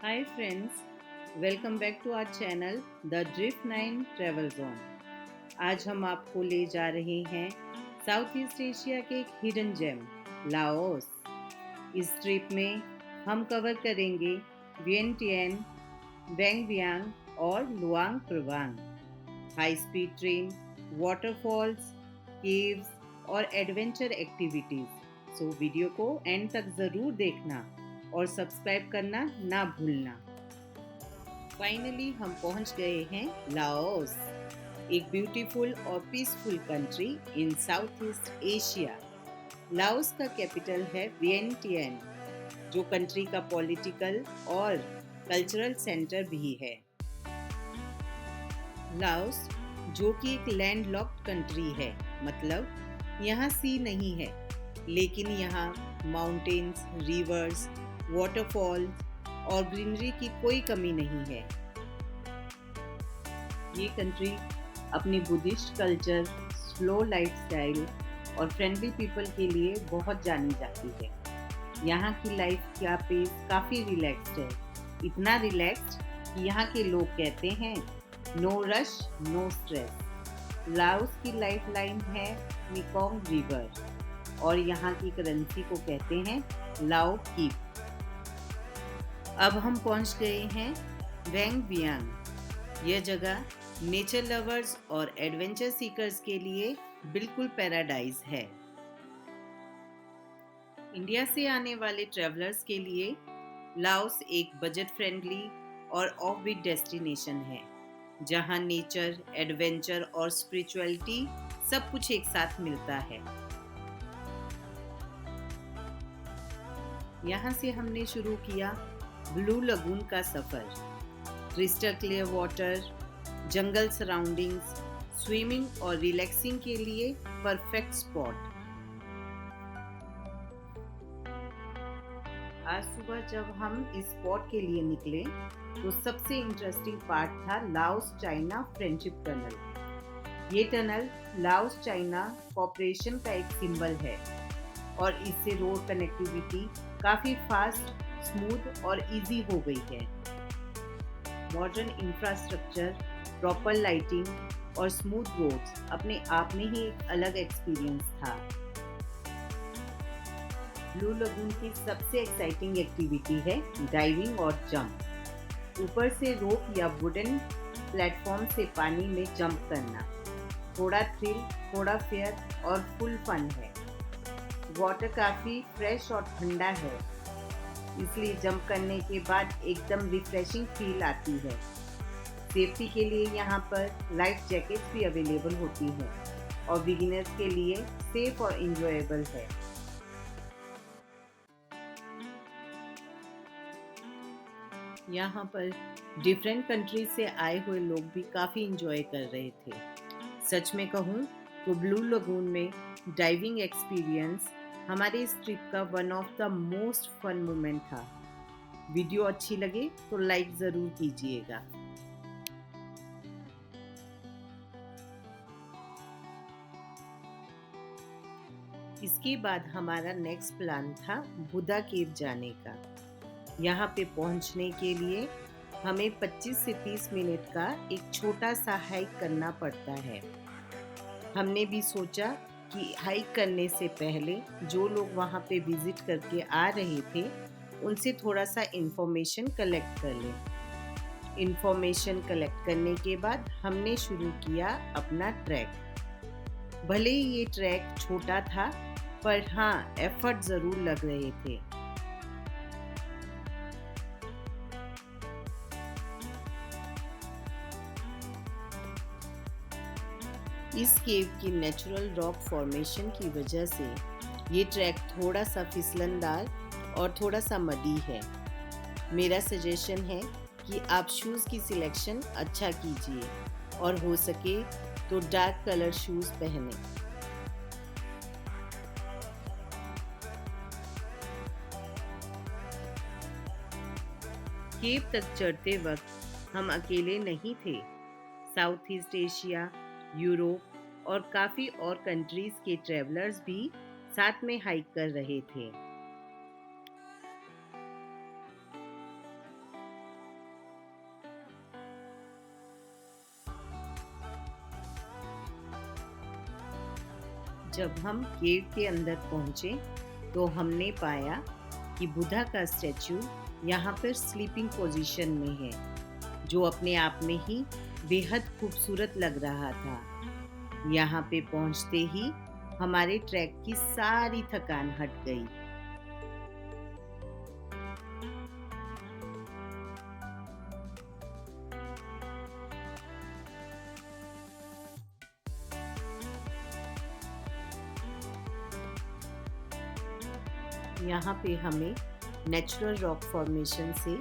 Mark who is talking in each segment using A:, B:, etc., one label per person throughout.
A: Hi friends, welcome back to our channel The Drift 9 Travel Zone। आज हम आपको ले जा रहे हैं साउथ ईस्ट एशिया के एक हिडन जेम लाओस। इस ट्रिप में हम कवर करेंगे वियंटियन, बैंगबियांग और Luang Prabang. High speed train, waterfalls, caves और एडवेंचर एक्टिविटीज। सो वीडियो को एंड तक ज़रूर देखना और सब्सक्राइब करना ना भूलना। फाइनली हम पहुंच गए हैं लाओस, एक ब्यूटीफुल और peaceful country in south east Asia. Laos का कैपिटल है वियंटियन, जो कंट्री का पॉलिटिकल और कल्चरल सेंटर भी है। लाओस, जो कि एक लैंडलॉक्ड कंट्री है, मतलब यहाँ सी नहीं है, लेकिन यहाँ माउंटेन्स, रिवर्स, वाटरफॉल्स और ग्रीनरी की कोई कमी नहीं है। ये कंट्री अपनी बुद्धिस्ट कल्चर, स्लो लाइफस्टाइल और फ्रेंडली पीपल के लिए बहुत जानी जाती है। यहाँ की लाइफ का पेस काफ़ी रिलैक्स्ड है, इतना रिलैक्स्ड कि यहाँ के लोग कहते हैं no rush no stress. Laos की लाइफ लाइन है मेकोंग रिवर और यहाँ की करेंसी को कहते हैं लाओ कीप। अब हम पहुँच गए हैं बैंगबियांग। यह जगह नेचर लवर्स और एडवेंचर सीकर्स के लिए बिल्कुल पैराडाइज है। इंडिया से आने वाले ट्रैवलर्स के लिए लाओस एक बजट फ्रेंडली और ऑफबीट डेस्टिनेशन है, जहां नेचर, एडवेंचर और स्पिरिचुअलिटी सब कुछ एक साथ मिलता है। यहाँ से हमने शुरू किया ब्लू लगून का सफर। क्रिस्टल क्लियर वाटर, जंगल सराउंडिंग्स, स्विमिंग और रिलैक्सिंग के लिए परफेक्ट स्पॉट। आज सुबह जब हम इस स्पॉट के लिए निकले तो सबसे इंटरेस्टिंग पार्ट था लाओस चाइना फ्रेंडशिप टनल। ये टनल लाओस चाइना कोऑपरेशन का एक सिंबल है और इससे रोड कनेक्टिविटी काफ़ी फास्ट, स्मूथ और इजी हो गई है। मॉडर्न इंफ्रास्ट्रक्चर, प्रॉपर लाइटिंग और स्मूथ रोड्स अपने आप में ही एक अलग एक्सपीरियंस था। ब्लू लगून की सबसे एक्साइटिंग एक्टिविटी है डाइविंग और जंप। ऊपर से रोप या वुडन प्लेटफॉर्म से पानी में जंप करना थोड़ा थ्रिल, थोड़ा फेयर और फुल फन है। वाटर काफ़ी फ्रेश और ठंडा है, इसलिए जंप करने के बाद एकदम रिफ्रेशिंग फील आती है। सेफ्टी के लिए यहाँ पर लाइफ जैकेट्स भी अवेलेबल होती हैं और बिगिनर्स के लिए सेफ और इंजॉयबल है। यहाँ पर डिफरेंट कंट्रीज से आए हुए लोग भी काफ़ी इंजॉय कर रहे थे। सच में कहूँ तो ब्लू लगून में डाइविंग एक्सपीरियंस हमारे इस ट्रिप का one of the most fun moment था। वीडियो अच्छी लगे तो लाइक ज़रूर कीजिएगा। इसके बाद हमारा नेक्स्ट प्लान था बुद्धा केव जाने का। यहाँ पे पहुँचने के लिए हमें 25 से 30 मिनट का एक छोटा सा हाइक करना पड़ता है। हमने भी सोचा कि हाइक करने से पहले जो लोग वहाँ पे विजिट करके आ रहे थे उनसे थोड़ा सा इन्फॉर्मेशन कलेक्ट कर लें। इन्फॉर्मेशन कलेक्ट करने के बाद हमने शुरू किया अपना ट्रैक। भले ही ये ट्रैक छोटा था, पर हाँ, एफर्ट ज़रूर लग रहे थे। इस केव की नेचुरल रॉक फॉर्मेशन की वजह से ये ट्रैक थोड़ा सा फिसलनदार और थोड़ा सा मडी है। मेरा सजेशन है कि आप शूज़ की सिलेक्शन अच्छा कीजिए और हो सके तो डार्क कलर शूज़ पहनें। केव तक चढ़ते वक्त हम अकेले नहीं थे। साउथ ईस्ट एशिया, यूरोप और काफ़ी और कंट्रीज़ के ट्रैवलर्स भी साथ में हाइक कर रहे थे। जब हम केव के अंदर पहुंचे तो हमने पाया कि बुद्धा का स्टैचू यहाँ पर स्लीपिंग पोजीशन में है, जो अपने आप में ही बेहद खूबसूरत लग रहा था। यहाँ पे पहुंचते ही हमारे ट्रैक की सारी थकान हट गई। यहाँ पे हमें नेचुरल रॉक फॉर्मेशन से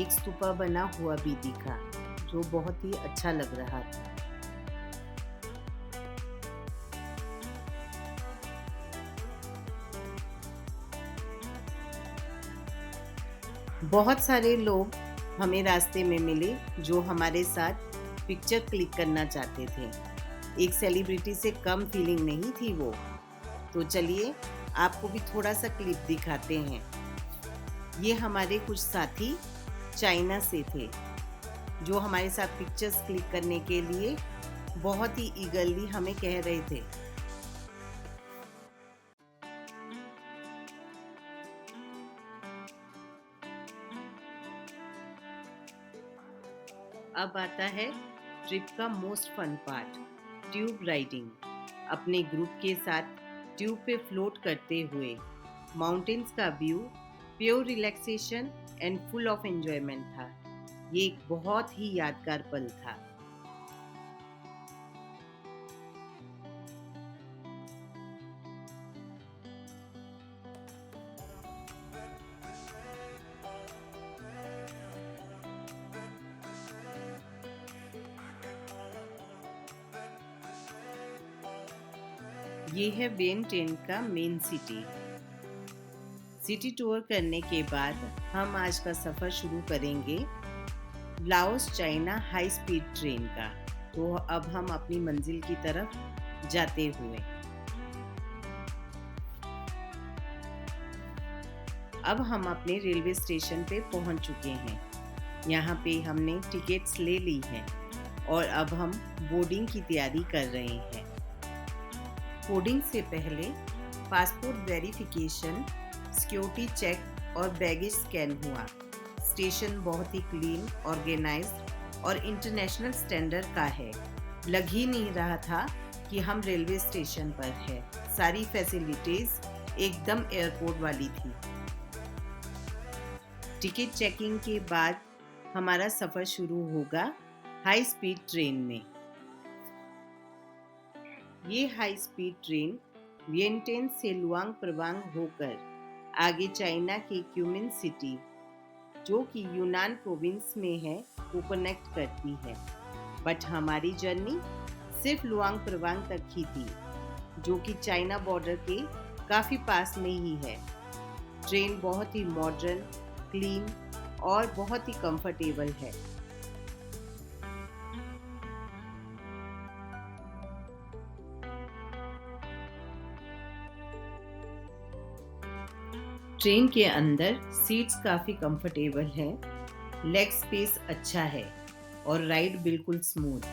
A: एक स्तूपा बना हुआ भी दिखा, जो बहुत ही अच्छा लग रहा था। बहुत सारे लोग हमें रास्ते में मिले जो हमारे साथ पिक्चर क्लिक करना चाहते थे। एक सेलिब्रिटी से कम फीलिंग नहीं थी वो। तो चलिए आपको भी थोड़ा सा क्लिप दिखाते हैं। ये हमारे कुछ साथी चाइना से थे जो हमारे साथ पिक्चर्स क्लिक करने के लिए बहुत ही ईगरली हमें कह रहे थे। अब आता है ट्रिप का most fun part, tube riding. अपने ग्रुप के साथ ट्यूब पे फ्लोट करते हुए माउंटेन्स का view pure relaxation and full of enjoyment था। ये एक बहुत ही यादगार पल था। ये है वियेनटिएन का मेन सिटी। सिटी टूर करने के बाद हम आज का सफ़र शुरू करेंगे Laos China high speed train का। तो अब हम अपनी मंजिल की तरफ जाते हुए अब हम अपने रेलवे स्टेशन पे पहुंच चुके हैं। यहाँ पे हमने टिकट्स ले ली हैं और अब हम बोर्डिंग की तैयारी कर रहे हैं। बोर्डिंग से पहले पासपोर्ट वेरिफिकेशन, सिक्योरिटी चेक और बैगेज स्कैन हुआ। स्टेशन बहुत ही क्लीन, ऑर्गेनाइज्ड और इंटरनेशनल स्टैंडर्ड का है। लग ही नहीं रहा था कि हम रेलवे स्टेशन पर है। सारी फैसिलिटीज एकदम एयरपोर्ट वाली थी। टिकट चेकिंग के बाद हमारा सफ़र शुरू होगा हाई स्पीड ट्रेन में। ये हाई स्पीड ट्रेन वियेनटिएन से लुआंग प्रवांग होकर आगे चाइना के क्यूमिन सिटी, जो कि यूनान प्रोविंस में है, को कनेक्ट करती है। बट हमारी जर्नी सिर्फ लुआंग प्रवांग तक ही थी, जो कि चाइना बॉर्डर के काफ़ी पास में ही है। ट्रेन बहुत ही मॉडर्न, क्लीन और बहुत ही कंफर्टेबल है। ट्रेन के अंदर सीट्स काफ़ी कंफर्टेबल हैं, लेग स्पेस अच्छा है और राइड बिल्कुल स्मूथ।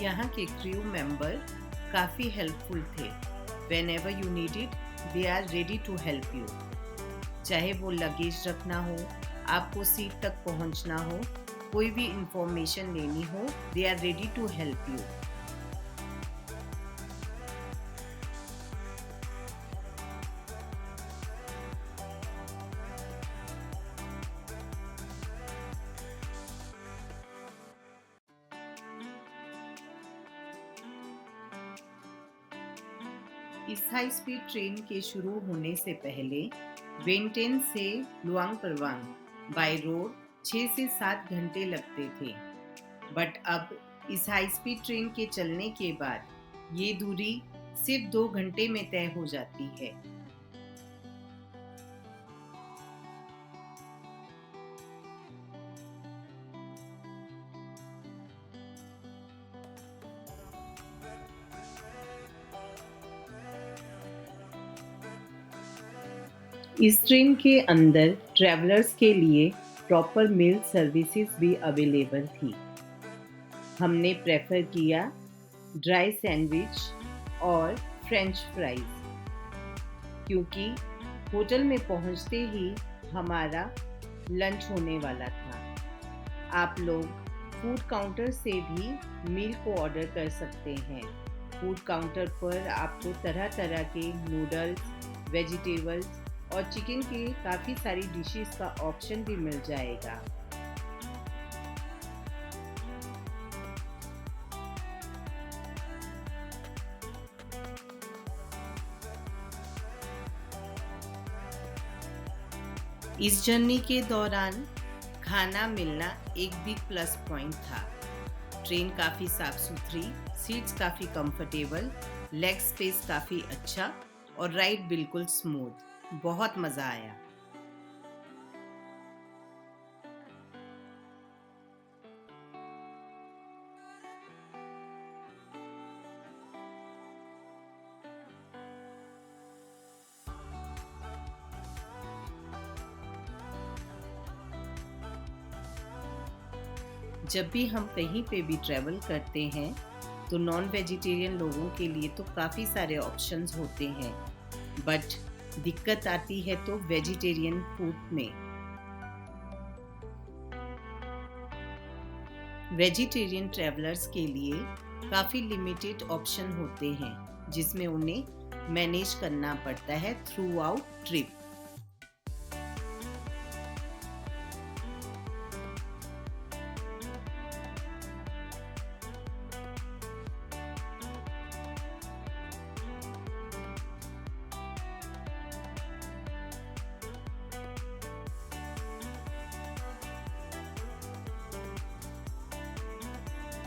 A: यहाँ के क्रू मेंबर काफ़ी हेल्पफुल थे। Whenever you need it, they are ready to help you। चाहे वो लगेज रखना हो, आपको सीट तक पहुंचना हो, कोई भी इंफॉर्मेशन लेनी हो, they are ready to help you। इस हाई स्पीड ट्रेन के शुरू होने से पहले वियेनटिएन से लुआंग प्रवांग बाय रोड 6 से 7 घंटे लगते थे। बट अब इस हाई स्पीड ट्रेन के चलने के बाद ये दूरी सिर्फ 2 घंटे में तय हो जाती है। इस ट्रेन के अंदर ट्रैवलर्स के लिए प्रॉपर मील सर्विसेज भी अवेलेबल थी। हमने प्रेफर किया ड्राई सैंडविच और फ्रेंच फ्राइज क्योंकि होटल में पहुंचते ही हमारा लंच होने वाला था। आप लोग फूड काउंटर से भी मील को ऑर्डर कर सकते हैं। फूड काउंटर पर आपको तरह तरह के नूडल्स, वेजिटेबल्स और चिकन के काफ़ी सारी डिशेस का ऑप्शन भी मिल जाएगा। इस जर्नी के दौरान खाना मिलना एक बिग प्लस पॉइंट था। ट्रेन काफ़ी साफ सुथरी, सीट्स काफ़ी कंफर्टेबल, लेग स्पेस काफ़ी अच्छा और राइड बिल्कुल स्मूथ। बहुत मज़ा आया। जब भी हम कहीं पे भी ट्रैवल करते हैं तो नॉन वेजिटेरियन लोगों के लिए तो काफ़ी सारे ऑप्शंस होते हैं, बट दिक्कत आती है तो वेजिटेरियन फूड में। वेजिटेरियन ट्रैवलर्स के लिए काफ़ी लिमिटेड ऑप्शन होते हैं जिसमें उन्हें मैनेज करना पड़ता है through out trip.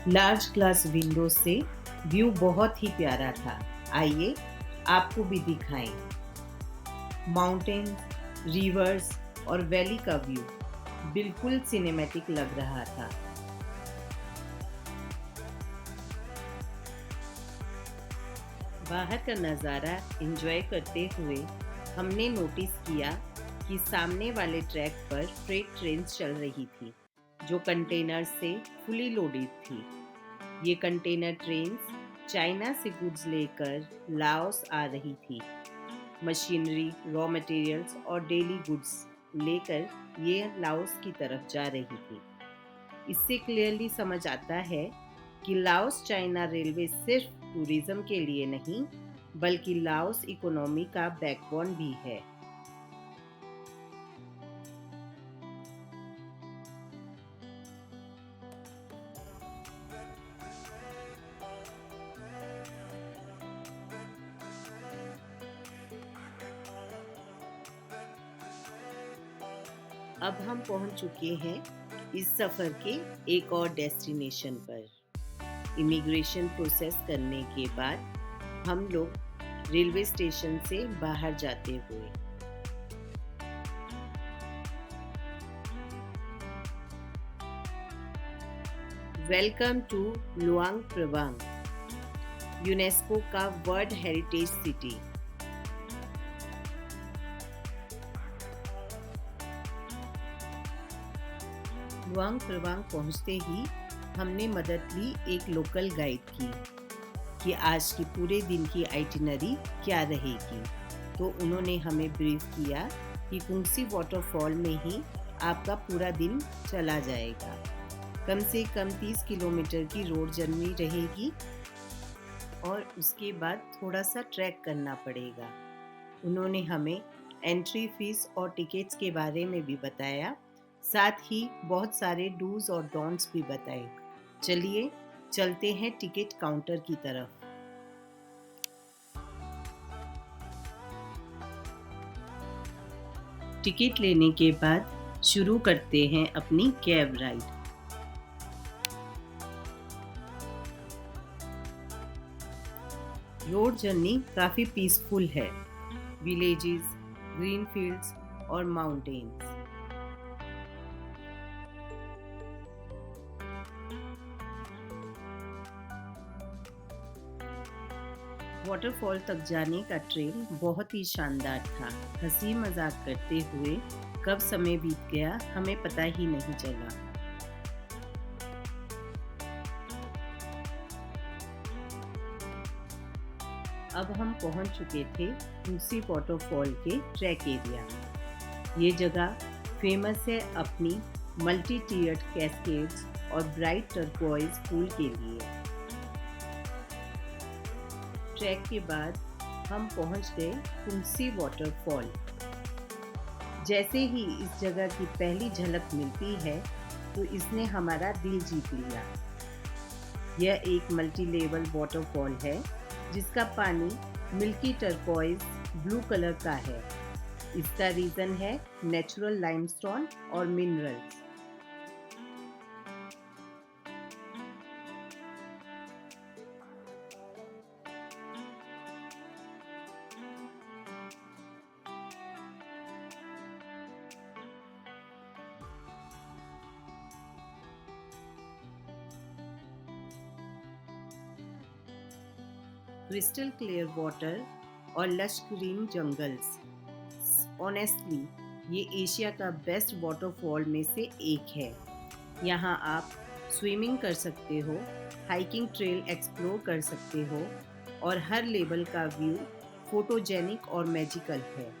A: Large glass window से व्यू बहुत ही प्यारा था। आइए आपको भी दिखाएं। माउंटेन्स, रिवर्स और वैली का व्यू बिल्कुल सिनेमैटिक लग रहा था। बाहर का नज़ारा एंजॉय करते हुए हमने नोटिस किया कि सामने वाले ट्रैक पर फ्रेट ट्रेन्स चल रही थी जो कंटेनर से फुली लोडेड थी। ये कंटेनर ट्रेन्स चाइना से गुड्स लेकर लाओस आ रही थी। मशीनरी, रॉ मटेरियल्स और डेली गुड्स लेकर ये लाओस की तरफ जा रही थी। इससे क्लियरली समझ आता है कि लाओस चाइना रेलवे सिर्फ टूरिज्म के लिए नहीं बल्कि लाओस इकोनॉमी का बैकबोन भी है। अब हम पहुंच चुके हैं इस सफ़र के एक और डेस्टिनेशन पर। इमिग्रेशन प्रोसेस करने के बाद हम लोग रेलवे स्टेशन से बाहर जाते हुए वेलकम टू लुआंग प्रवांग, यूनेस्को का वर्ल्ड हेरिटेज सिटी। लुआंग प्रवांग पहुंचते ही हमने मदद ली एक लोकल गाइड की कि आज की पूरे दिन की आइटिनरी क्या रहेगी। तो उन्होंने हमें ब्रीफ किया कि कुंगसी वाटरफॉल में ही आपका पूरा दिन चला जाएगा। कम से कम 30 किलोमीटर की रोड जर्नी रहेगी और उसके बाद थोड़ा सा ट्रैक करना पड़ेगा। उन्होंने हमें एंट्री फीस और टिकट्स के बारे में भी बताया, साथ ही बहुत सारे डूज और डोंट्स भी बताए। चलिए चलते हैं टिकट काउंटर की तरफ। टिकट लेने के बाद शुरू करते हैं अपनी कैब राइड। रोड जर्नी काफ़ी पीसफुल है। विलेजेस, ग्रीन फील्ड्स और माउंटेन्स। वाटरफॉल तक जाने का ट्रेल बहुत ही शानदार था। हंसी मजाक करते हुए कब समय बीत गया हमें पता ही नहीं चला। अब हम पहुंच चुके थे कुंसी वाटरफॉल के ट्रैक एरिया। ये जगह फेमस है अपनी मल्टी टियर्ड कैस्केड्स और ब्राइट टर्कोइज पूल के लिए। ट्रैक के बाद हम पहुंच गए कुंसी वाटरफॉल। जैसे ही इस जगह की पहली झलक मिलती है तो इसने हमारा दिल जीत लिया। यह एक मल्टी लेवल वाटरफॉल है जिसका पानी मिल्की टर्कोइज ब्लू कलर का है। इसका रीजन है नेचुरल लाइमस्टोन और मिनरल्स। क्रिस्टल क्लियर वाटर और लश ग्रीन जंगल्स। ऑनेस्टली ये एशिया का बेस्ट वाटरफॉल में से एक है। यहाँ आप स्विमिंग कर सकते हो, हाइकिंग ट्रेल एक्सप्लोर कर सकते हो और हर लेवल का व्यू फोटोजेनिक और मैजिकल है।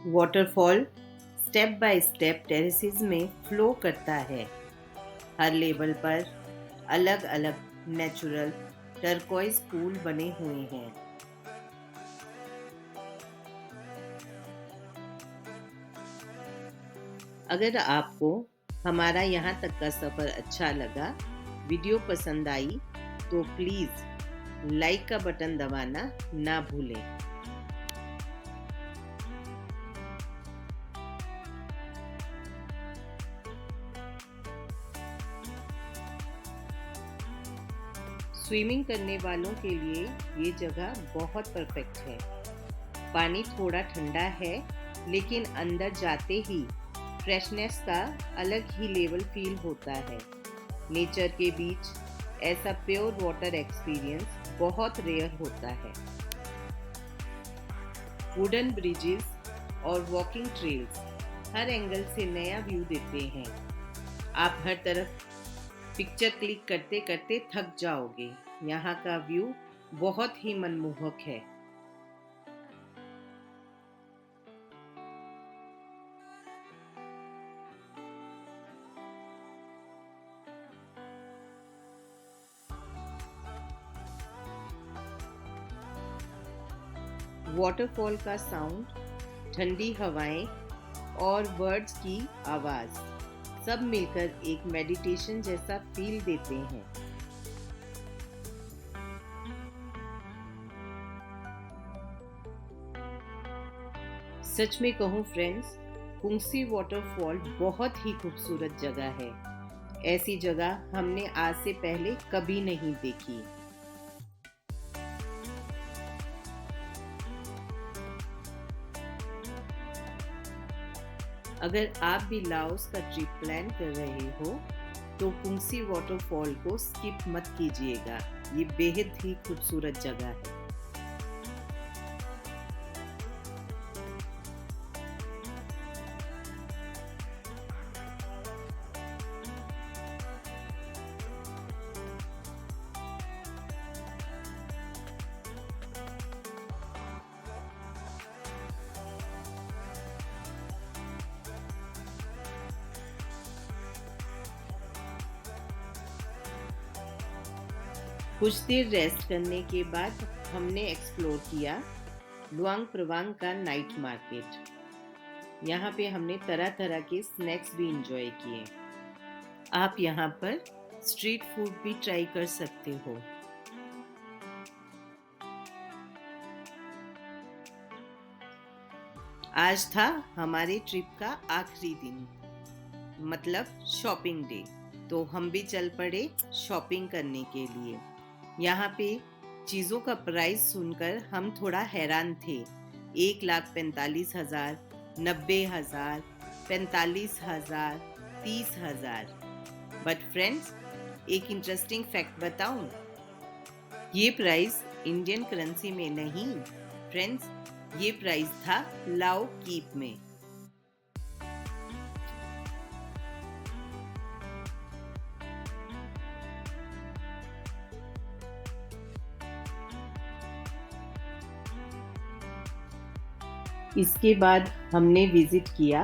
A: Waterfall step by step terraces में फ्लो करता है। हर लेवल पर अलग अलग नेचुरल टर्कोइज पूल बने हुए हैं। अगर आपको हमारा यहाँ तक का सफ़र अच्छा लगा, वीडियो पसंद आई तो प्लीज़ लाइक का बटन दबाना ना भूलें। स्विमिंग करने वालों के लिए ये जगह बहुत परफेक्ट है। पानी थोड़ा ठंडा है लेकिन अंदर जाते ही फ्रेशनेस का अलग ही लेवल फील होता है। नेचर के बीच ऐसा प्योर वाटर एक्सपीरियंस बहुत रेयर होता है। वुडन ब्रिजेस और वॉकिंग ट्रेल्स हर एंगल से नया व्यू देते हैं। आप हर तरफ पिक्चर क्लिक करते करते थक जाओगे। यहाँ का व्यू बहुत ही मनमोहक है। वाटरफॉल का साउंड, ठंडी हवाएं और बर्ड्स की आवाज़ सब मिलकर एक मेडिटेशन जैसा फील देते हैं। सच में कहूँ फ्रेंड्स, कुंसी वाटरफॉल बहुत ही खूबसूरत जगह है। ऐसी जगह हमने आज से पहले कभी नहीं देखी। अगर आप भी लाओस का ट्रिप प्लान कर रहे हो तो कुंसी वाटरफॉल को स्किप मत कीजिएगा। ये बेहद ही खूबसूरत जगह है। कुछ देर रेस्ट करने के बाद हमने एक्सप्लोर किया लुआंग प्रवांग का नाइट मार्केट। यहाँ पे हमने तरह तरह के स्नैक्स भी इंजॉय किए। आप यहाँ पर स्ट्रीट फूड भी ट्राई कर सकते हो। आज था हमारे ट्रिप का आखिरी दिन, मतलब शॉपिंग डे। तो हम भी चल पड़े शॉपिंग करने के लिए। यहाँ पे चीज़ों का प्राइस सुनकर हम थोड़ा हैरान थे। 1,45,000, 90,000, 45,000, 30,000। बट फ्रेंड्स, एक इंटरेस्टिंग फैक्ट बताऊं? ये प्राइस इंडियन करेंसी में नहीं, फ्रेंड्स, ये प्राइस था लाओ कीप में। इसके बाद हमने विजिट किया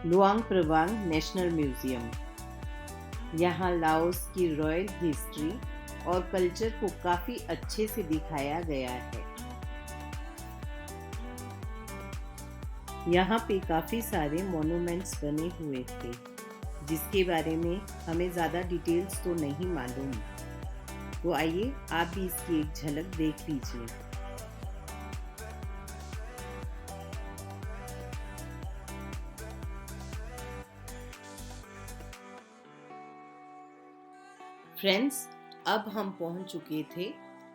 A: लुआंग प्रवांग नेशनल म्यूजियम। यहाँ लाओस की रॉयल हिस्ट्री और कल्चर को काफ़ी अच्छे से दिखाया गया है। यहाँ पे काफ़ी सारे मॉन्यूमेंट्स बने हुए थे, जिसके बारे में हमें ज़्यादा डिटेल्स तो नहीं मालूम। तो आइए आप भी इसकी एक झलक देख लीजिए। फ्रेंड्स, अब हम पहुंच चुके थे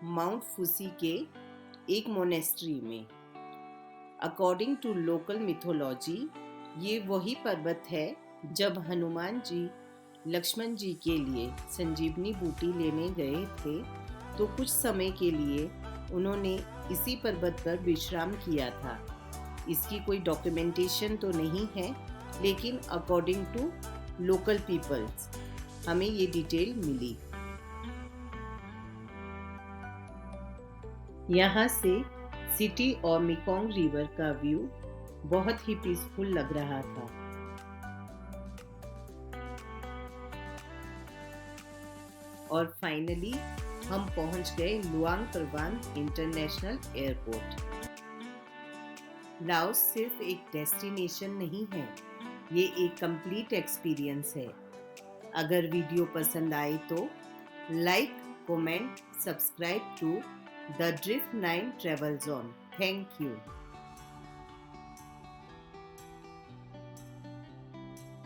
A: माउंट फुसी के एक मोनेस्ट्री में। अकॉर्डिंग टू लोकल मिथोलॉजी, ये वही पर्वत है जब हनुमान जी लक्ष्मण जी के लिए संजीवनी बूटी लेने गए थे, तो कुछ समय के लिए उन्होंने इसी पर्वत पर विश्राम किया था। इसकी कोई डॉक्यूमेंटेशन तो नहीं है, लेकिन अकॉर्डिंग टू लोकल पीपल्स हमें ये डिटेल मिली। यहाँ से सिटी और मेकोंग रिवर का व्यू बहुत ही पीसफुल लग रहा था। और फाइनली हम पहुंच गए लुआंग प्रवांग इंटरनेशनल एयरपोर्ट। लाओस सिर्फ एक डेस्टिनेशन नहीं है, ये एक कंप्लीट एक्सपीरियंस है। अगर वीडियो पसंद आए तो like, comment, subscribe to the drift 9 travel zone. Thank you.